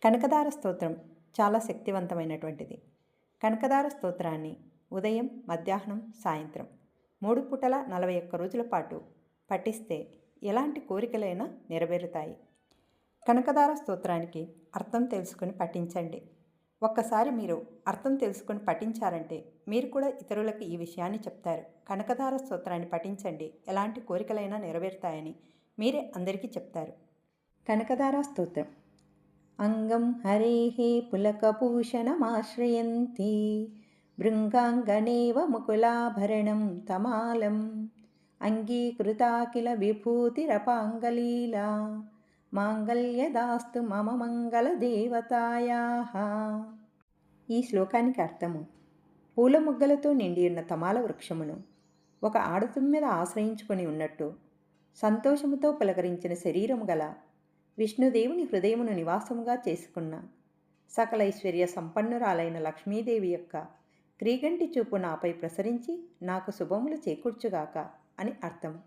కనకదార స్తోత్రం చాలా శక్తివంతమైనటువంటిది. కనకదార స్తోత్రాన్ని ఉదయం, మధ్యాహ్నం, సాయంత్రం 3 పూటల 41 రోజుల పాటు పఠిస్తే ఎలాంటి కోరికలైనా నెరవేరుతాయి. కనకదార స్తోత్రానికి అర్థం తెలుసుకొని పఠించండి. ఒక్కసారి మీరు అర్థం తెలుసుకొని పఠించారంటే మీరు కూడా ఇతరులకు ఈ విషయాన్ని చెప్తారు. కనకదార స్తోత్రాన్ని పఠించండి, ఎలాంటి కోరికలైనా నెరవేరుతాయని మీరే అందరికీ చెప్తారు. కనకదార స్తోత్రం. అంగం హరేః పులకభూషణమాశ్రయంతి భృంగాంగనేవ ముకులాభరణం తమాలం అంగీకృతా కిల విభూతిరపాంగలీలా మాంగళ్యదాస్తు మమ మంగళదేవతాయాః. ఈ శ్లోకానికి అర్థము: పూల మొగ్గలతో నిండియున్న తమాల వృక్షమును ఒక ఆడతుమ్మెద ఆశ్రయించుకొని ఉన్నట్టు సంతోషముతో పులకరించిన శరీరము గల విష్ణుదేవుని హృదయమును నివాసముగా చేసుకున్న సకల ఐశ్వర్య సంపన్నురాలైన లక్ష్మీదేవి యొక్క క్రీగంటి చూపు నాపై ప్రసరించి నాకు శుభములు చేకూర్చుగాక అని అర్థము.